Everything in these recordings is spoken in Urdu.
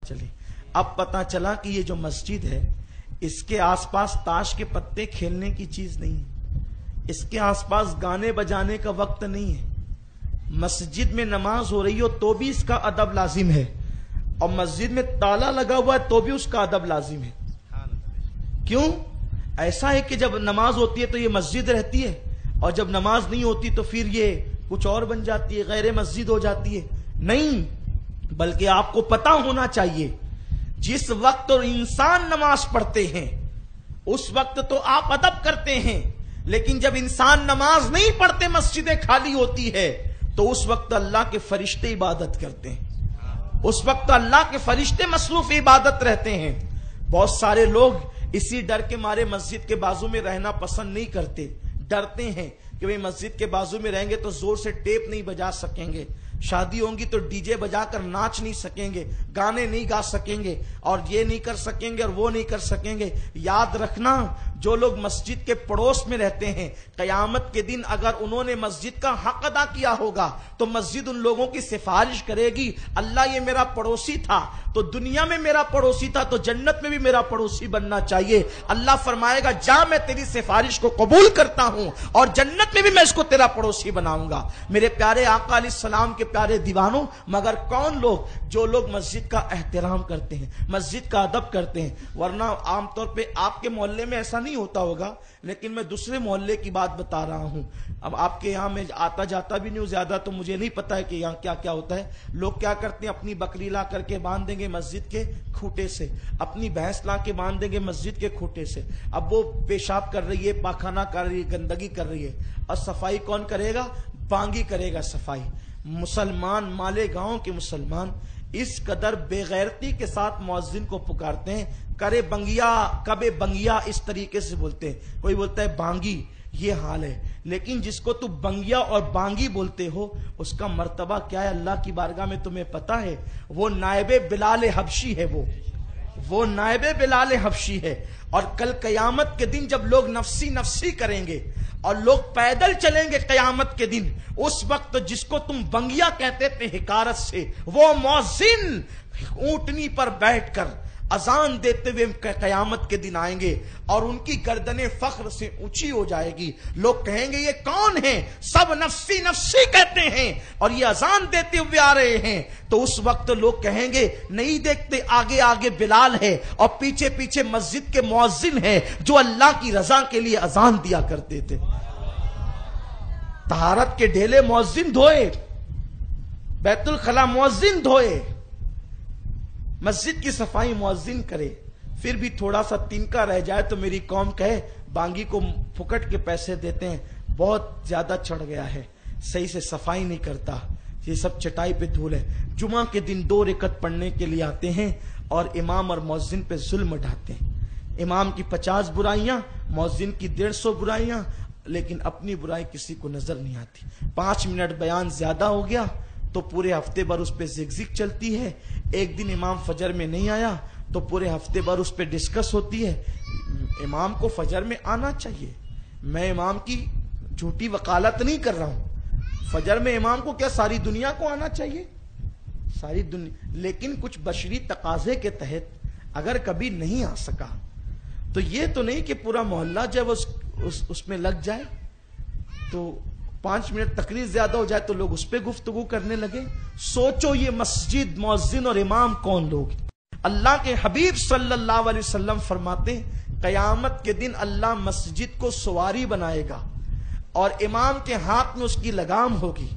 چلیے اب پتا چلا کہ یہ جو مسجد ہے اس کے آس پاس تاش کے پتے کھیلنے کی چیز نہیں ہے، اس کے آس پاس گانے بجانے کا وقت نہیں ہے. مسجد میں نماز ہو رہی ہو تو بھی اس کا ادب لازم ہے، اور مسجد میں تالا لگا ہوا ہے تو بھی اس کا ادب لازم ہے. کیوں؟ ایسا ہے کہ جب نماز ہوتی ہے تو یہ مسجد رہتی ہے، اور جب نماز نہیں ہوتی تو پھر یہ کچھ اور بن جاتی ہے، غیر مسجد ہو جاتی ہے. نہیں، بلکہ آپ کو پتا ہونا چاہیے جس وقت انسان نماز پڑھتے ہیں اس وقت تو آپ ادب کرتے ہیں، لیکن جب انسان نماز نہیں پڑھتے مسجدیں خالی ہوتی ہے تو اس وقت اللہ کے فرشتے عبادت کرتے ہیں، اس وقت اللہ کے فرشتے مصروف عبادت رہتے ہیں. بہت سارے لوگ اسی ڈر کے مارے مسجد کے بازو میں رہنا پسند نہیں کرتے، ڈرتے ہیں کہ بھئی مسجد کے بازو میں رہیں گے تو زور سے ٹیپ نہیں بجا سکیں گے، شادی ہوں گی تو ڈی جے بجا کر ناچ نہیں سکیں گے، گانے نہیں گا سکیں گے، اور یہ نہیں کر سکیں گے اور وہ نہیں کر سکیں گے. یاد رکھنا، جو لوگ مسجد کے پڑوس میں رہتے ہیں قیامت کے دن اگر انہوں نے مسجد کا حق ادا کیا ہوگا تو مسجد ان لوگوں کی سفارش کرے گی، اللہ یہ میرا پڑوسی تھا تو دنیا میں میرا پڑوسی تھا تو جنت میں بھی میرا پڑوسی بننا چاہیے. اللہ فرمائے گا جا میں تیری سفارش کو قبول کرتا ہوں اور جنت میں بھی میں اس کو تیرا پڑوسی بناؤں گا. میرے پیارے آقا علیہ السلام کے پیارے دیوانوں، مگر کون لوگ؟ جو لوگ مسجد کا احترام کرتے ہیں، مسجد کا ادب کرتے ہیں. ورنہ عام طور پہ آپ کے محلے میں ایسا نہیں ہوتا ہوگا، لیکن میں دوسرے محلے کی بات بتا رہا ہوں. اب آپ کے یہاں میں آتا جاتا بھی نہیں ہوں زیادہ، تو مجھے نہیں پتا ہے کہ یہاں کیا کیا ہوتا ہے. لوگ کیا کرتے ہیں، اپنی بکری لا کر کے باندھ دیں گے مسجد کے کھوٹے سے، اپنی بھینس لا کے باندھ دیں گے مسجد کے کھوٹے سے. اب وہ پیشاب کر رہی ہے، پاخانہ کر رہی ہے، گندگی کر رہی ہے، اور صفائی کون کرے گا؟ بانگی کرے گا صفائی. مسلمان، مالے گاؤں کے مسلمان اس قدر بے غیرتی کے ساتھ مؤذن کو پکارتے ہیں، کرے بنگیا، کبے بنگیا، اس طریقے سے بولتے ہیں. کوئی بولتا ہے بانگی، یہ حال ہے. لیکن جس کو تو بنگیا اور بانگی بولتے ہو اس کا مرتبہ کیا ہے اللہ کی بارگاہ میں تمہیں پتا ہے؟ وہ نائب بلال حبشی ہے، وہ نائب بلال حبشی ہے. اور کل قیامت کے دن جب لوگ نفسی نفسی کریں گے اور لوگ پیدل چلیں گے قیامت کے دن، اس وقت جس کو تم بنگیا کہتے تھے حقارت سے، وہ مؤذن اونٹنی پر بیٹھ کر اذان دیتے ہوئے قیامت کے دن آئیں گے اور ان کی گردنیں فخر سے اونچی ہو جائے گی. لوگ کہیں گے یہ کون ہیں؟ سب نفسی نفسی کہتے ہیں اور یہ اذان دیتے ہوئے آ رہے ہیں. تو اس وقت لوگ کہیں گے نہیں دیکھتے آگے آگے بلال ہے اور پیچھے پیچھے مسجد کے مؤذن ہے جو اللہ کی رضا کے لیے اذان دیا کرتے تھے. طہارت کے ڈھیلے مؤذن دھوئے، بیت الخلا مؤذن دھوئے، مسجد کی صفائی مؤذن کرے. پھر بھی تھوڑا سا تنکا رہ جائے تو میری قوم کہے بانگی کو پھکٹ کے پیسے دیتے ہیں، بہت زیادہ چڑھ گیا ہے، صحیح سے صفائی نہیں کرتا، یہ سب چٹائی پہ دھول ہے. جمعہ کے دن 2 رکعت پڑھنے کے لیے آتے ہیں اور امام اور مؤذن پہ ظلم ڈھاتے ہیں. امام کی 50 برائیاں، مؤذن کی 150 برائیاں، لیکن اپنی برائی کسی کو نظر نہیں آتی. 5 منٹ بیان زیادہ ہو گیا تو پورے ہفتے بھر اس پہ زگزگ چلتی ہے. ایک دن امام فجر میں نہیں آیا تو پورے ہفتے بھر اس پہ ڈسکس ہوتی ہے. امام کو فجر میں آنا چاہیے، میں امام کی جھوٹی وکالت نہیں کر رہا ہوں. فجر میں امام کو کیا ساری دنیا کو آنا چاہیے؟ ساری دنیا. لیکن کچھ بشری تقاضے کے تحت اگر کبھی نہیں آ سکا تو یہ تو نہیں کہ پورا محلہ جب اس میں لگ جائے تو 5 منٹ تقریر زیادہ ہو جائے تو لوگ اس پہ گفتگو کرنے لگے. سوچو یہ مسجد، مؤذن اور امام کون لوگ؟ اللہ کے حبیب صلی اللہ علیہ وسلم فرماتے ہیں قیامت کے دن اللہ مسجد کو سواری بنائے گا اور امام کے ہاتھ میں اس کی لگام ہوگی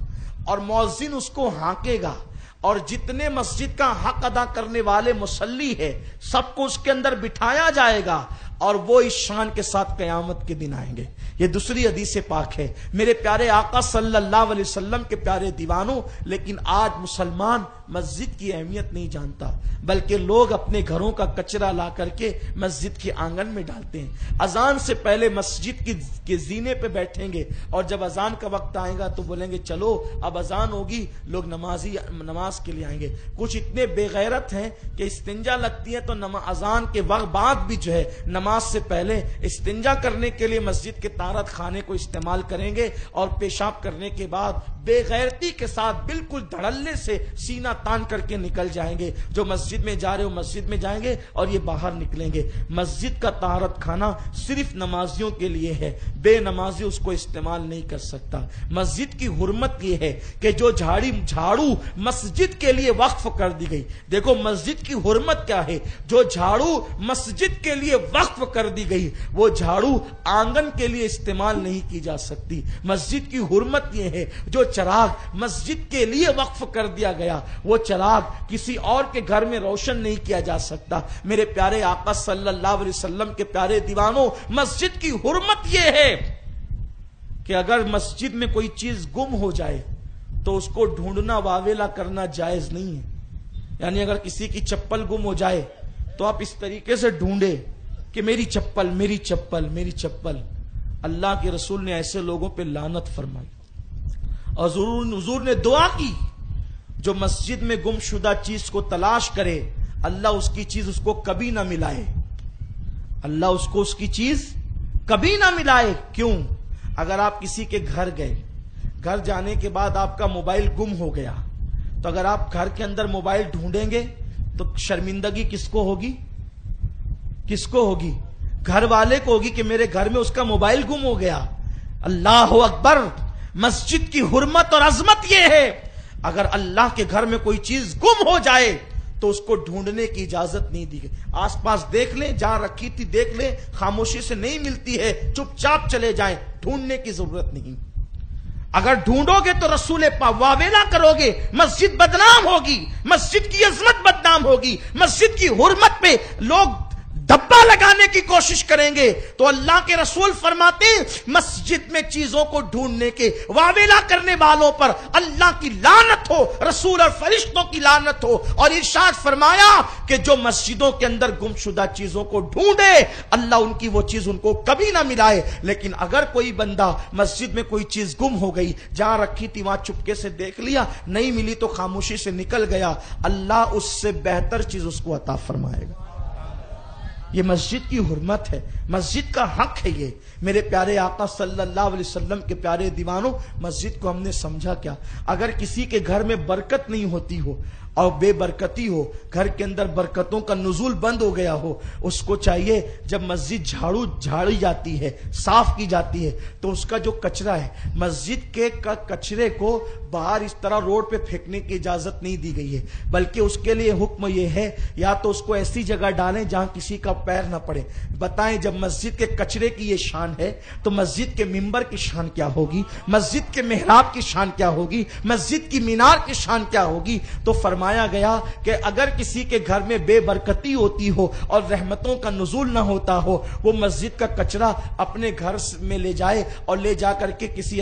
اور مؤذن اس کو ہانکے گا، اور جتنے مسجد کا حق ادا کرنے والے مصلی ہے سب کو اس کے اندر بٹھایا جائے گا اور وہ اس شان کے ساتھ قیامت کے دن آئیں گے. یہ دوسری حدیث پاک ہے. میرے پیارے آقا صلی اللہ علیہ وسلم کے پیارے دیوانوں، لیکن آج مسلمان مسجد کی اہمیت نہیں جانتا، بلکہ لوگ اپنے گھروں کا کچرا لا کر کے مسجد کے آنگن میں ڈالتے ہیں. اذان سے پہلے مسجد کے زینے پہ بیٹھیں گے اور جب اذان کا وقت آئے گا تو بولیں گے چلو اب اذان ہوگی، لوگ نماز کے لیے آئیں گے. کچھ اتنے بے غیرت ہیں کہ استنجا لگتی ہے تو اذان کے وقت بعد بھی جو ہے نماز نماز سے پہلے استنجا کرنے کے لیے مسجد کے طہارت خانے کو استعمال کریں گے اور پیشاب کرنے کے بعد بے غیرتی کے ساتھ بالکل دھڑلے سے سینہ تان کر کے نکل جائیں گے. جو مسجد میں جا رہے ہو مسجد میں جائیں گے اور یہ باہر نکلیں گے. مسجد کا طہارت خانہ صرف نمازیوں کے لیے ہے، بے نمازی اس کو استعمال نہیں کر سکتا. مسجد کی حرمت یہ ہے کہ جو جھاڑو مسجد کے لیے وقف کر دی گئی. دیکھو مسجد کی حرمت کیا ہے. جو جھاڑو مسجد کے لیے وقف کر دی گئی وہ جھاڑو آنگن کے لیے استعمال نہیں کی جا سکتی. مسجد کی حرمت یہ ہے جو چراغ مسجد کے لیے وقف کر دیا گیا وہ چراغ کسی اور کے گھر میں روشن نہیں کیا جا سکتا. میرے پیارے آقا صلی اللہ علیہ وسلم کے پیارے دیوانوں، مسجد کی حرمت یہ ہے کہ اگر مسجد میں کوئی چیز گم ہو جائے تو اس کو ڈھونڈنا واویلا کرنا جائز نہیں ہے. یعنی اگر کسی کی چپل گم ہو جائے تو آپ اس طریقے سے ڈھونڈے کہ میری چپل میری چپل میری چپل. اللہ کے رسول نے ایسے لوگوں پہ لعنت فرمائی اور حضور نے دعا کی جو مسجد میں گم شدہ چیز کو تلاش کرے اللہ اس کی چیز اس کو کبھی نہ ملائے. اللہ اس کو اس کی چیز کبھی نہ ملائے. کیوں؟ اگر آپ کسی کے گھر گئے، گھر جانے کے بعد آپ کا موبائل گم ہو گیا تو اگر آپ گھر کے اندر موبائل ڈھونڈیں گے تو شرمندگی کس کو ہوگی؟ کس کو ہوگی؟ گھر والے کو ہوگی کہ میرے گھر میں اس کا موبائل گم ہو گیا. اللہ اکبر. مسجد کی حرمت اور عظمت یہ ہے اگر اللہ کے گھر میں کوئی چیز گم ہو جائے تو اس کو ڈھونڈنے کی اجازت نہیں دی گئی. آس پاس دیکھ لیں، جہاں رکھی تھی دیکھ لیں، خاموشی سے نہیں ملتی ہے چپ چاپ چلے جائیں، ڈھونڈنے کی ضرورت نہیں. اگر ڈھونڈو گے تو رسول پاک واویلا کرو گے، مسجد بدنام ہوگی، مسجد کی عظمت بدنام ہوگی، مسجد کی حرمت پہ لوگ دھبا لگانے کی کوشش کریں گے. تو اللہ کے رسول فرماتے ہیں مسجد میں چیزوں کو ڈھونڈنے کے واویلا کرنے والوں پر اللہ کی لعنت ہو، رسول اور فرشتوں کی لعنت ہو. اور ارشاد فرمایا کہ جو مسجدوں کے اندر گم شدہ چیزوں کو ڈھونڈے اللہ ان کی وہ چیز ان کو کبھی نہ ملائے. لیکن اگر کوئی بندہ مسجد میں کوئی چیز گم ہو گئی، جہاں رکھی تھی وہاں چپکے سے دیکھ لیا، نہیں ملی تو خاموشی سے نکل گیا، اللہ اس سے بہتر چیز اس کو عطا فرمائے گا. یہ مسجد کی حرمت ہے، مسجد کا حق ہے. یہ میرے پیارے آقا صلی اللہ علیہ وسلم کے پیارے دیوانوں، مسجد کو ہم نے سمجھا کیا؟ اگر کسی کے گھر میں برکت نہیں ہوتی ہو اور بے برکتی ہو، گھر کے اندر برکتوں کا نزول بند ہو گیا ہو، اس کو چاہیے جب مسجد جھاڑی جاتی ہے، صاف کی جاتی ہے، تو اس کا جو کچرا ہے مسجد کے کچرے کو باہر اس طرح روڈ پہ پھینکنے کی اجازت نہیں دی گئی ہے، بلکہ اس کے لیے حکم یہ ہے یا تو اس کو ایسی جگہ ڈالیں جہاں کسی کا پیر نہ پڑے. بتائیں جب مسجد کے کچرے کی یہ شان ہے تو مسجد کے ممبر کی شان کیا ہوگی، مسجد کے محراب کی شان کیا ہوگی، مسجد کی مینار کی شان کیا ہوگی. تو فرمایا گیا کہ اگر کسی کے گھر میں بے برکتی ہوتی ہو اور رحمتوں کا نزول نہ ہوتا ہو، وہ مسجد کا کچرا اپنے گھر میں لے جائے اور لے جا کر کے کسی